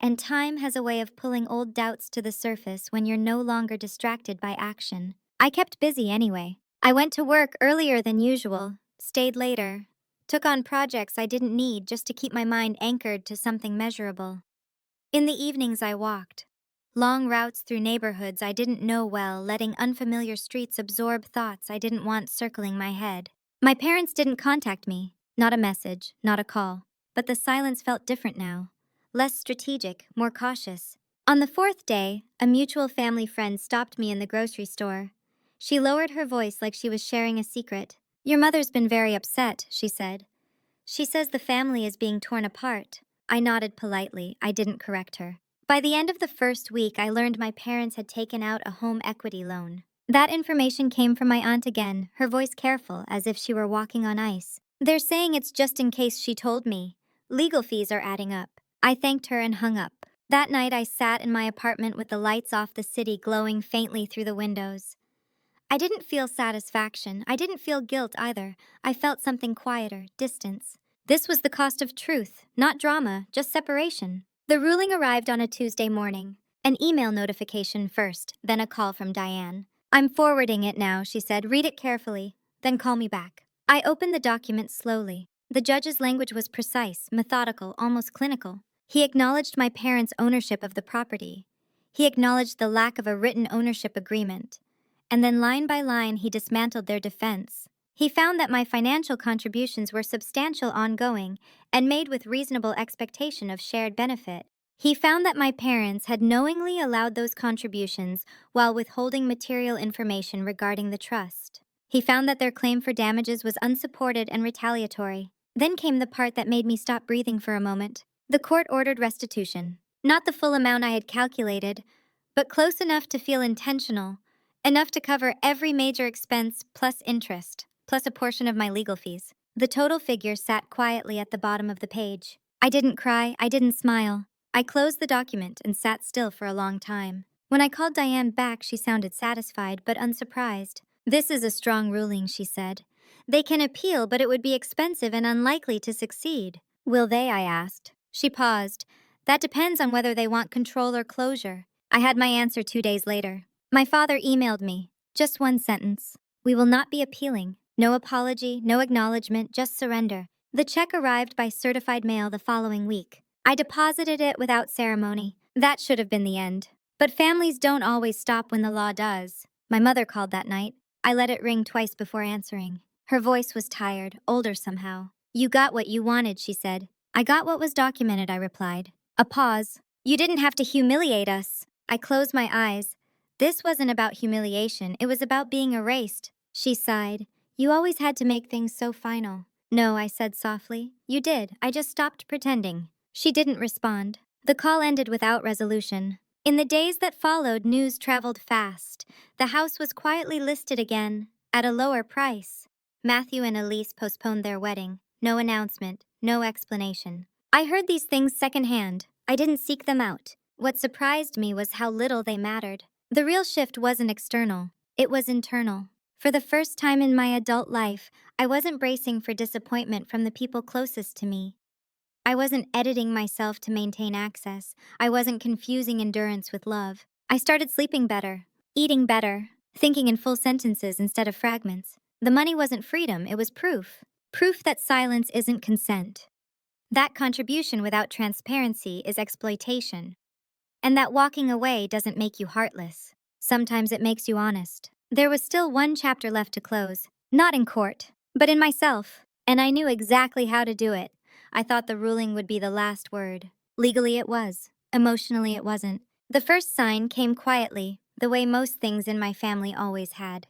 And time has a way of pulling old doubts to the surface when you're no longer distracted by action. I kept busy anyway. I went to work earlier than usual, stayed later, took on projects I didn't need just to keep my mind anchored to something measurable. In the evenings, I walked. Long routes through neighborhoods I didn't know well, letting unfamiliar streets absorb thoughts I didn't want circling my head. My parents didn't contact me. Not a message, not a call. But the silence felt different now. Less strategic, more cautious. On the fourth day, a mutual family friend stopped me in the grocery store. She lowered her voice like she was sharing a secret. "Your mother's been very upset," she said. "She says the family is being torn apart." I nodded politely. I didn't correct her. By the end of the first week, I learned my parents had taken out a home equity loan. That information came from my aunt again, her voice careful, as if she were walking on ice. "They're saying it's just in case," she told me. "Legal fees are adding up." I thanked her and hung up. That night, I sat in my apartment with the lights off, the city glowing faintly through the windows. I didn't feel satisfaction. I didn't feel guilt either. I felt something quieter, distance. This was the cost of truth, not drama, just separation. The ruling arrived on a Tuesday morning. An email notification first, then a call from Diane. "I'm forwarding it now," she said. "Read it carefully, then call me back." I opened the document slowly. The judge's language was precise, methodical, almost clinical. He acknowledged my parents' ownership of the property. He acknowledged the lack of a written ownership agreement. And then line by line, he dismantled their defense. He found that my financial contributions were substantial, ongoing, and made with reasonable expectation of shared benefit. He found that my parents had knowingly allowed those contributions while withholding material information regarding the trust. He found that their claim for damages was unsupported and retaliatory. Then came the part that made me stop breathing for a moment. The court ordered restitution. Not the full amount I had calculated, but close enough to feel intentional. Enough to cover every major expense plus interest, plus a portion of my legal fees. The total figure sat quietly at the bottom of the page. I didn't cry, I didn't smile. I closed the document and sat still for a long time. When I called Diane back, she sounded satisfied but unsurprised. "This is a strong ruling," she said. "They can appeal, but it would be expensive and unlikely to succeed." "Will they?" I asked. She paused. "That depends on whether they want control or closure." I had my answer 2 days later. My father emailed me. Just one sentence. "We will not be appealing. No apology, no acknowledgement, just surrender." The check arrived by certified mail the following week. I deposited it without ceremony. That should have been the end. But families don't always stop when the law does. My mother called that night. I let it ring twice before answering. Her voice was tired, older somehow. "You got what you wanted," she said. "I got what was documented," I replied. A pause. "You didn't have to humiliate us." I closed my eyes. This wasn't about humiliation, it was about being erased. She sighed. "You always had to make things so final." "No," I said softly. "You did. I just stopped pretending." She didn't respond. The call ended without resolution. In the days that followed, news traveled fast. The house was quietly listed again, at a lower price. Matthew and Elise postponed their wedding. No announcement, no explanation. I heard these things secondhand. I didn't seek them out. What surprised me was how little they mattered. The real shift wasn't external, it was internal. For the first time in my adult life, I wasn't bracing for disappointment from the people closest to me. I wasn't editing myself to maintain access. I wasn't confusing endurance with love. I started sleeping better, eating better, thinking in full sentences instead of fragments. The money wasn't freedom, it was proof. Proof that silence isn't consent. That contribution without transparency is exploitation. And that walking away doesn't make you heartless. Sometimes it makes you honest. There was still one chapter left to close. Not in court, but in myself. And I knew exactly how to do it. I thought the ruling would be the last word. Legally it was. Emotionally it wasn't. The first sign came quietly, the way most things in my family always had.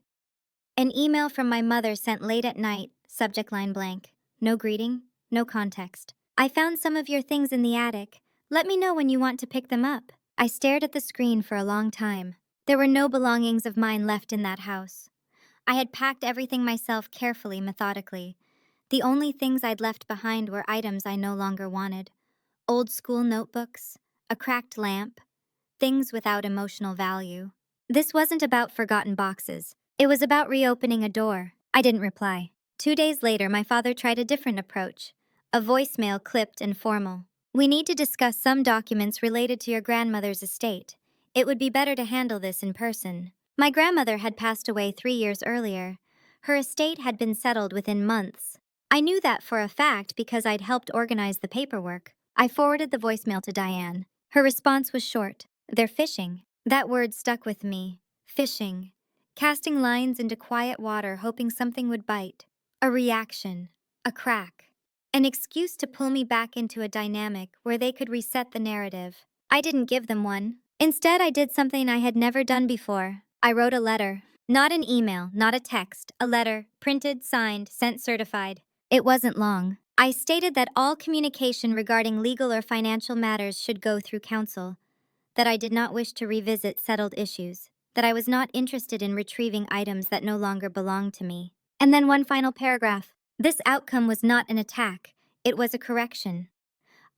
An email from my mother sent late at night, subject line blank. No greeting, no context. "I found some of your things in the attic. Let me know when you want to pick them up." I stared at the screen for a long time. There were no belongings of mine left in that house. I had packed everything myself carefully, methodically. The only things I'd left behind were items I no longer wanted. Old school notebooks, a cracked lamp, things without emotional value. This wasn't about forgotten boxes. It was about reopening a door. I didn't reply. 2 days later, my father tried a different approach. A voicemail clipped and formal. "We need to discuss some documents related to your grandmother's estate. It would be better to handle this in person." My grandmother had passed away 3 years earlier. Her estate had been settled within months. I knew that for a fact because I'd helped organize the paperwork. I forwarded the voicemail to Diane. Her response was short. "They're fishing." That word stuck with me. Fishing. Casting lines into quiet water, hoping something would bite. A reaction. A crack. An excuse to pull me back into a dynamic where they could reset the narrative. I didn't give them one. Instead, I did something I had never done before. I wrote a letter. Not an email, not a text, a letter, printed, signed, sent certified. It wasn't long. I stated that all communication regarding legal or financial matters should go through counsel, that I did not wish to revisit settled issues, that I was not interested in retrieving items that no longer belonged to me. And then one final paragraph. This outcome was not an attack, it was a correction.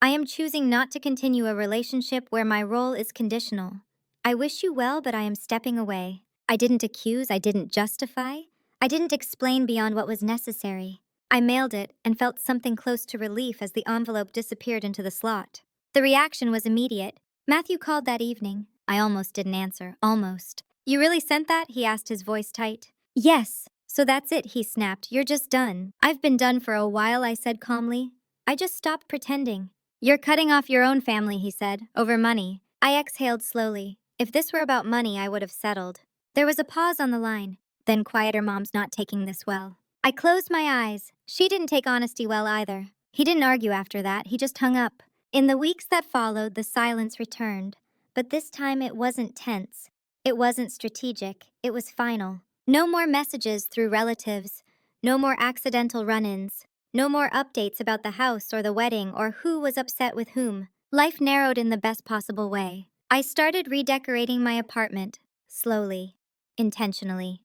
I am choosing not to continue a relationship where my role is conditional. I wish you well, but I am stepping away. I didn't accuse, I didn't justify, I didn't explain beyond what was necessary. I mailed it and felt something close to relief as the envelope disappeared into the slot. The reaction was immediate. Matthew called that evening. I almost didn't answer, almost. "You really sent that?" he asked, his voice tight. "Yes. So that's it," he snapped. "You're just done." "I've been done for a while," I said calmly. "I just stopped pretending." "You're cutting off your own family," he said, "over money." I exhaled slowly. If this were about money, I would have settled. There was a pause on the line. Then quieter, "Mom's not taking this well." I closed my eyes. She didn't take honesty well either. He didn't argue after that, he just hung up. In the weeks that followed, the silence returned. But this time it wasn't tense. It wasn't strategic. It was final. No more messages through relatives. No more accidental run-ins. No more updates about the house or the wedding or who was upset with whom. Life narrowed in the best possible way. I started redecorating my apartment, slowly, intentionally.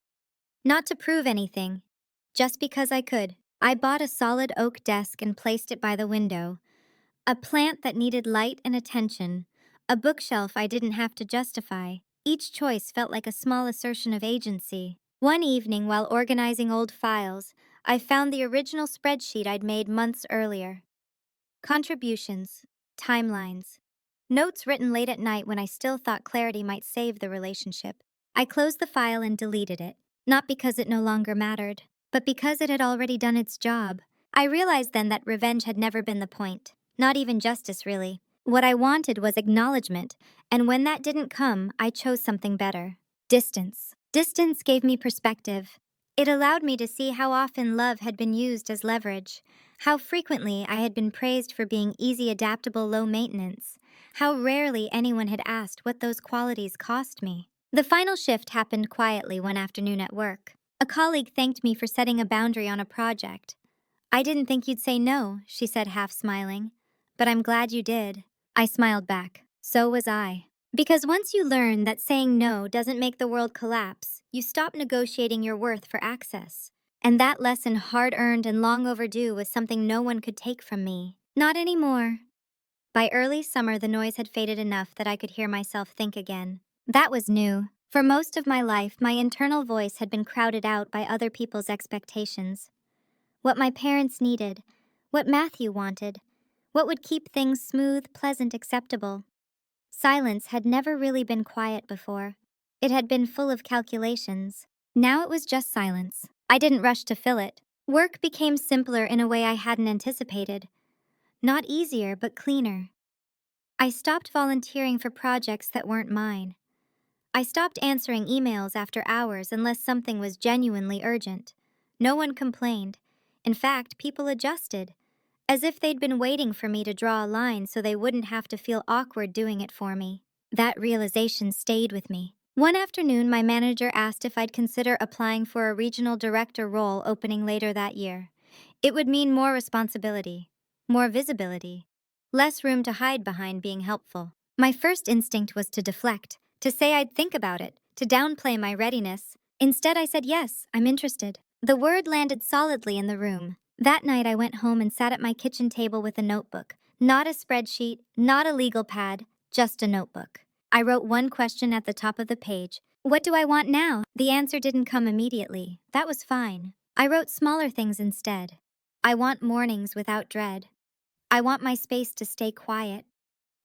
Not to prove anything, just because I could. I bought a solid oak desk and placed it by the window. A plant that needed light and attention. A bookshelf I didn't have to justify. Each choice felt like a small assertion of agency. One evening, while organizing old files, I found the original spreadsheet I'd made months earlier. Contributions, timelines, notes written late at night when I still thought clarity might save the relationship. I closed the file and deleted it, not because it no longer mattered, but because it had already done its job. I realized then that revenge had never been the point, not even justice really. What I wanted was acknowledgement, and when that didn't come, I chose something better. Distance. Distance gave me perspective. It allowed me to see how often love had been used as leverage, how frequently I had been praised for being easy, adaptable, low maintenance, how rarely anyone had asked what those qualities cost me. The final shift happened quietly one afternoon at work. A colleague thanked me for setting a boundary on a project. "I didn't think you'd say no," she said, half smiling. "But I'm glad you did." I smiled back. So was I. Because once you learn that saying no doesn't make the world collapse, you stop negotiating your worth for access. And that lesson, hard-earned and long overdue, was something no one could take from me. Not anymore. By early summer, the noise had faded enough that I could hear myself think again. That was new. For most of my life, my internal voice had been crowded out by other people's expectations. What my parents needed, what Matthew wanted, what would keep things smooth, pleasant, acceptable. Silence had never really been quiet before. It had been full of calculations. Now it was just silence. I didn't rush to fill it. Work became simpler in a way I hadn't anticipated. Not easier, but cleaner. I stopped volunteering for projects that weren't mine. I stopped answering emails after hours unless something was genuinely urgent. No one complained. In fact, people adjusted, as if they'd been waiting for me to draw a line so they wouldn't have to feel awkward doing it for me. That realization stayed with me. One afternoon, my manager asked if I'd consider applying for a regional director role opening later that year. It would mean more responsibility, more visibility, less room to hide behind being helpful. My first instinct was to deflect, to say I'd think about it, to downplay my readiness. Instead, I said, "Yes, I'm interested." The word landed solidly in the room. That night, I went home and sat at my kitchen table with a notebook. Not a spreadsheet, not a legal pad, just a notebook. I wrote one question at the top of the page. What do I want now? The answer didn't come immediately. That was fine. I wrote smaller things instead. I want mornings without dread. I want my space to stay quiet.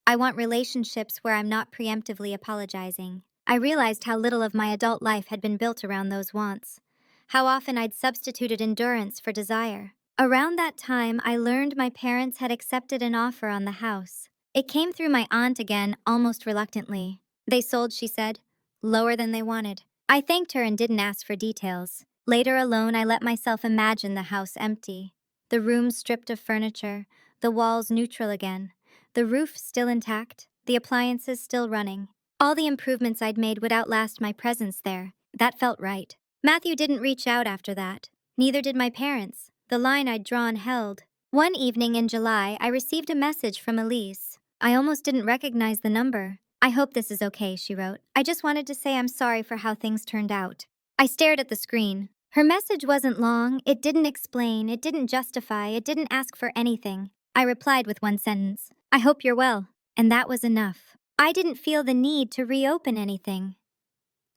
I want relationships where I'm not preemptively apologizing. I realized how little of my adult life had been built around those wants. How often I'd substituted endurance for desire. Around that time, I learned my parents had accepted an offer on the house. It came through my aunt again, almost reluctantly. They sold, she said, lower than they wanted. I thanked her and didn't ask for details. Later alone, I let myself imagine the house empty. The rooms stripped of furniture, the walls neutral again, the roof still intact, the appliances still running. All the improvements I'd made would outlast my presence there. That felt right. Matthew didn't reach out after that. Neither did my parents. The line I'd drawn held. One evening in July, I received a message from Elise. I almost didn't recognize the number. "I hope this is okay," she wrote. "I just wanted to say I'm sorry for how things turned out." I stared at the screen. Her message wasn't long. It didn't explain, it didn't justify, it didn't ask for anything. I replied with one sentence, "I hope you're well." And that was enough. I didn't feel the need to reopen anything.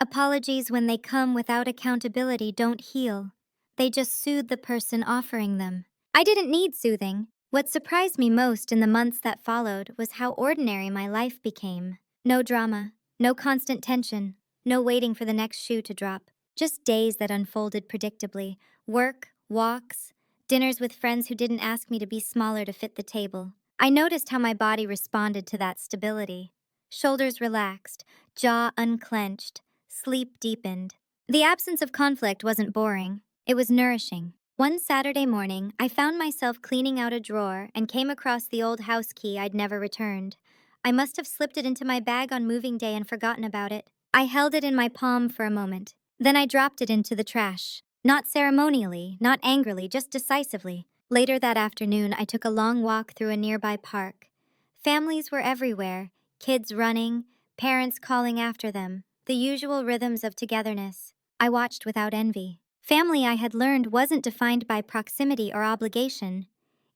Apologies, when they come without accountability, don't heal. They just soothe the person offering them. I didn't need soothing. What surprised me most in the months that followed was how ordinary my life became. No drama, no constant tension, no waiting for the next shoe to drop. Just days that unfolded predictably. Work, walks, dinners with friends who didn't ask me to be smaller to fit the table. I noticed how my body responded to that stability. Shoulders relaxed, jaw unclenched, sleep deepened. The absence of conflict wasn't boring. It was nourishing. One Saturday morning, I found myself cleaning out a drawer and came across the old house key I'd never returned. I must have slipped it into my bag on moving day and forgotten about it. I held it in my palm for a moment. Then I dropped it into the trash. Not ceremonially, not angrily, just decisively. Later that afternoon, I took a long walk through a nearby park. Families were everywhere, kids running, parents calling after them, the usual rhythms of togetherness. I watched without envy. Family, I had learned, wasn't defined by proximity or obligation.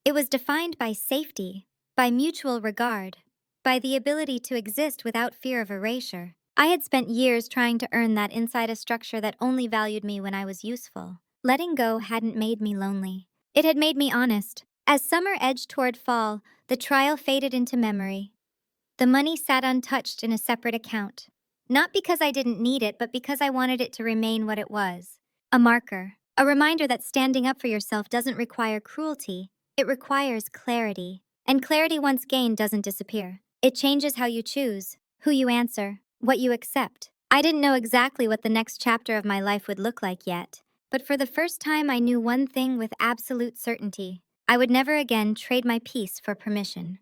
It was defined by safety, by mutual regard, by the ability to exist without fear of erasure. I had spent years trying to earn that inside a structure that only valued me when I was useful. Letting go hadn't made me lonely. It had made me honest. As summer edged toward fall, the trial faded into memory. The money sat untouched in a separate account. Not because I didn't need it, but because I wanted it to remain what it was. A marker. A reminder that standing up for yourself doesn't require cruelty. It requires clarity. And clarity once gained doesn't disappear. It changes how you choose, who you answer, what you accept. I didn't know exactly what the next chapter of my life would look like yet, but for the first time I knew one thing with absolute certainty. I would never again trade my peace for permission.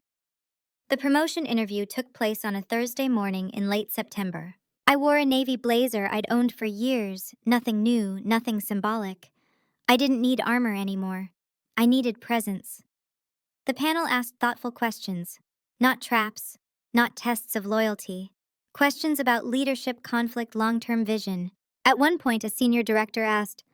The promotion interview took place on a Thursday morning in late September. I wore a navy blazer I'd owned for years, nothing new, nothing symbolic. I didn't need armor anymore. I needed presence. The panel asked thoughtful questions, not traps, not tests of loyalty. Questions about leadership, conflict, long-term vision. At one point, a senior director asked,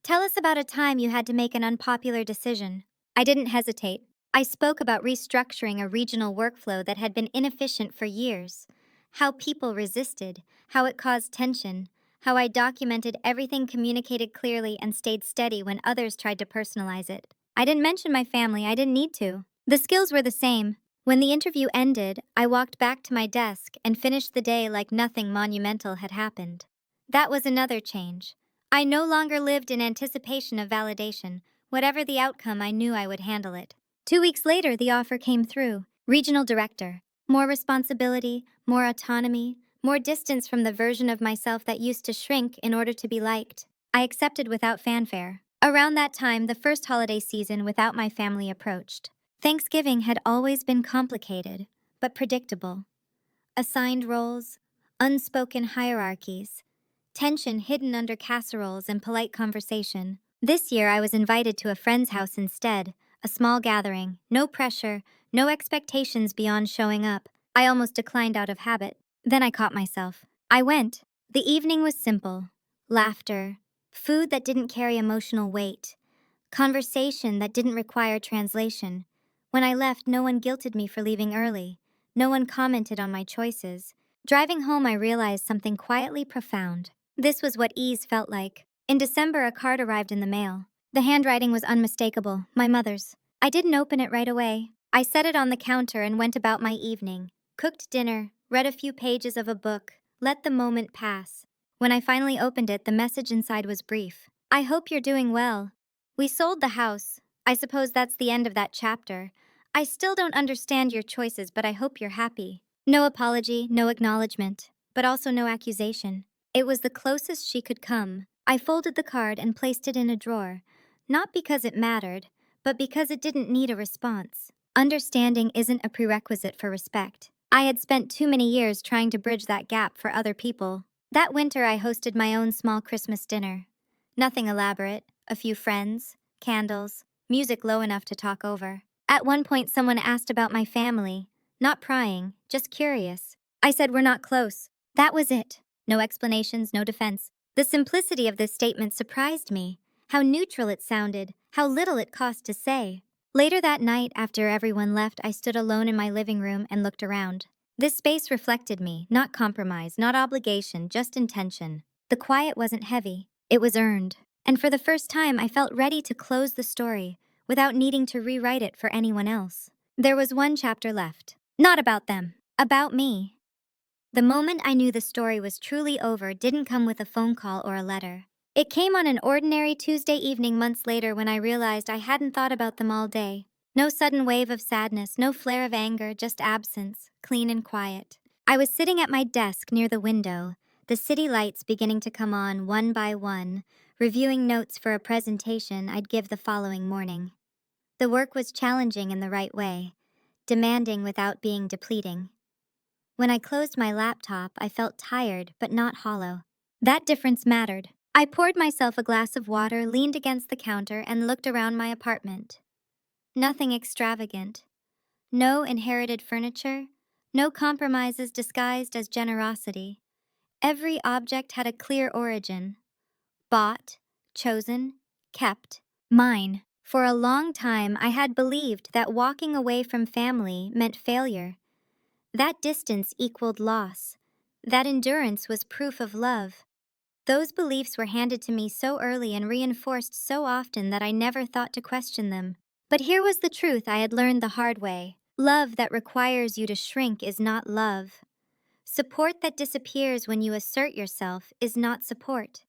"Tell us about a time you had to make an unpopular decision." I didn't hesitate. I spoke about restructuring a regional workflow that had been inefficient for years. How people resisted, how it caused tension, how I documented everything, communicated clearly, and stayed steady when others tried to personalize it. I didn't mention my family. I didn't need to. The skills were the same. When the interview ended, I walked back to my desk and finished the day like nothing monumental had happened. That was another change. I no longer lived in anticipation of validation. Whatever the outcome, I knew I would handle it. 2 weeks later, the offer came through. Regional director. More responsibility, more autonomy, more distance from the version of myself that used to shrink in order to be liked. I accepted without fanfare. Around that time, the first holiday season without my family approached. Thanksgiving had always been complicated, but predictable. Assigned roles, unspoken hierarchies, tension hidden under casseroles and polite conversation. This year, I was invited to a friend's house instead, a small gathering, no pressure, no expectations beyond showing up. I almost declined out of habit. Then I caught myself. I went. The evening was simple. Laughter, food that didn't carry emotional weight, conversation that didn't require translation. When I left, no one guilted me for leaving early. No one commented on my choices. Driving home, I realized something quietly profound. This was what ease felt like. In December, a card arrived in the mail. The handwriting was unmistakable, my mother's. I didn't open it right away. I set it on the counter and went about my evening. Cooked dinner, read a few pages of a book, let the moment pass. When I finally opened it, the message inside was brief. "I hope you're doing well. We sold the house. I suppose that's the end of that chapter. I still don't understand your choices, but I hope you're happy. No apology, no acknowledgement, but also no accusation. It was the closest she could come. I folded the card and placed it in a drawer, not because it mattered, but because it didn't need a response. Understanding isn't a prerequisite for respect. I had spent too many years trying to bridge that gap for other people. That winter, I hosted my own small Christmas dinner. Nothing elaborate, a few friends, candles, music low enough to talk over. At one point, someone asked about my family, not prying, just curious. I said we're not close. That was it. No explanations, no defense. The simplicity of this statement surprised me. How neutral it sounded, how little it cost to say. Later that night, after everyone left, I stood alone in my living room and looked around. This space reflected me, not compromise, not obligation, just intention. The quiet wasn't heavy, it was earned. And for the first time, I felt ready to close the story, without needing to rewrite it for anyone else. There was one chapter left. Not about them, about me. The moment I knew the story was truly over didn't come with a phone call or a letter. It came on an ordinary Tuesday evening months later when I realized I hadn't thought about them all day. No sudden wave of sadness, no flare of anger, just absence, clean and quiet. I was sitting at my desk near the window, the city lights beginning to come on one by one, reviewing notes for a presentation I'd give the following morning. The work was challenging in the right way, demanding without being depleting. When I closed my laptop, I felt tired but not hollow. That difference mattered. I poured myself a glass of water, leaned against the counter, and looked around my apartment. Nothing extravagant. No inherited furniture. No compromises disguised as generosity. Every object had a clear origin. Bought, chosen, kept. Mine. For a long time, I had believed that walking away from family meant failure. That distance equaled loss. That endurance was proof of love. Those beliefs were handed to me so early and reinforced so often that I never thought to question them. But here was the truth I had learned the hard way. Love that requires you to shrink is not love. Support that disappears when you assert yourself is not support.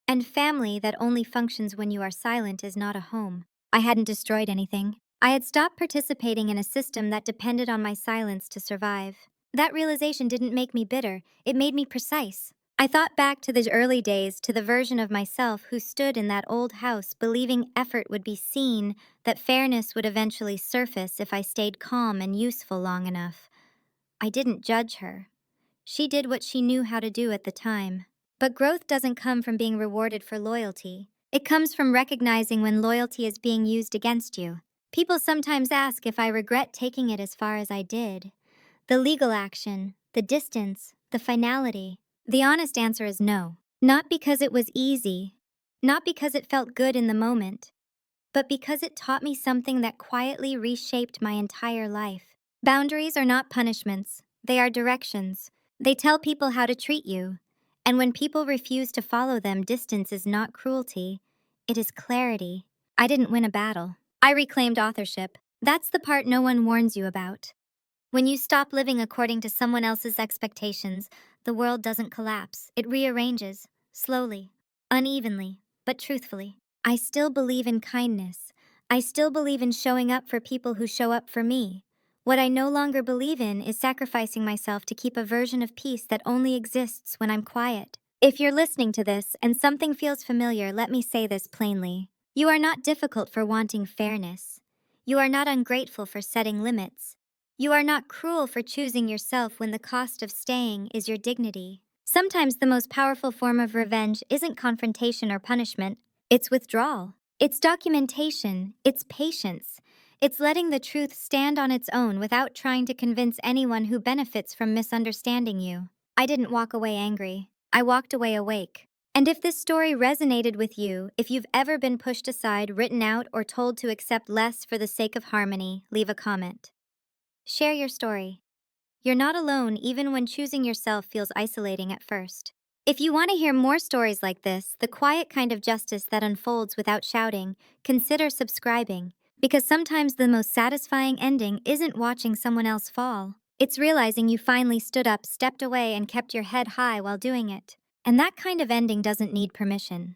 And family that only functions when you are silent is not a home. I hadn't destroyed anything. I had stopped participating in a system that depended on my silence to survive. That realization didn't make me bitter, it made me precise. I thought back to the early days, to the version of myself who stood in that old house believing effort would be seen, that fairness would eventually surface if I stayed calm and useful long enough. I didn't judge her. She did what she knew how to do at the time. But growth doesn't come from being rewarded for loyalty. It comes from recognizing when loyalty is being used against you. People sometimes ask if I regret taking it as far as I did. The legal action, the distance, the finality. The honest answer is no. Not because it was easy, not because it felt good in the moment, but because it taught me something that quietly reshaped my entire life. Boundaries are not punishments, they are directions. They tell people how to treat you. And when people refuse to follow them, distance is not cruelty, it is clarity. I didn't win a battle. I reclaimed authorship. That's the part no one warns you about. When you stop living according to someone else's expectations, the world doesn't collapse. It rearranges, slowly, unevenly, but truthfully. I still believe in kindness. I still believe in showing up for people who show up for me. What I no longer believe in is sacrificing myself to keep a version of peace that only exists when I'm quiet. If you're listening to this and something feels familiar, let me say this plainly. You are not difficult for wanting fairness. You are not ungrateful for setting limits. You are not cruel for choosing yourself when the cost of staying is your dignity. Sometimes the most powerful form of revenge isn't confrontation or punishment, it's withdrawal. It's documentation, it's patience. It's letting the truth stand on its own without trying to convince anyone who benefits from misunderstanding you. I didn't walk away angry. I walked away awake. And if this story resonated with you, if you've ever been pushed aside, written out, or told to accept less for the sake of harmony, leave a comment. Share your story. You're not alone even when choosing yourself feels isolating at first. If you want to hear more stories like this, the quiet kind of justice that unfolds without shouting, consider subscribing. Because sometimes the most satisfying ending isn't watching someone else fall. It's realizing you finally stood up, stepped away, and kept your head high while doing it. And that kind of ending doesn't need permission.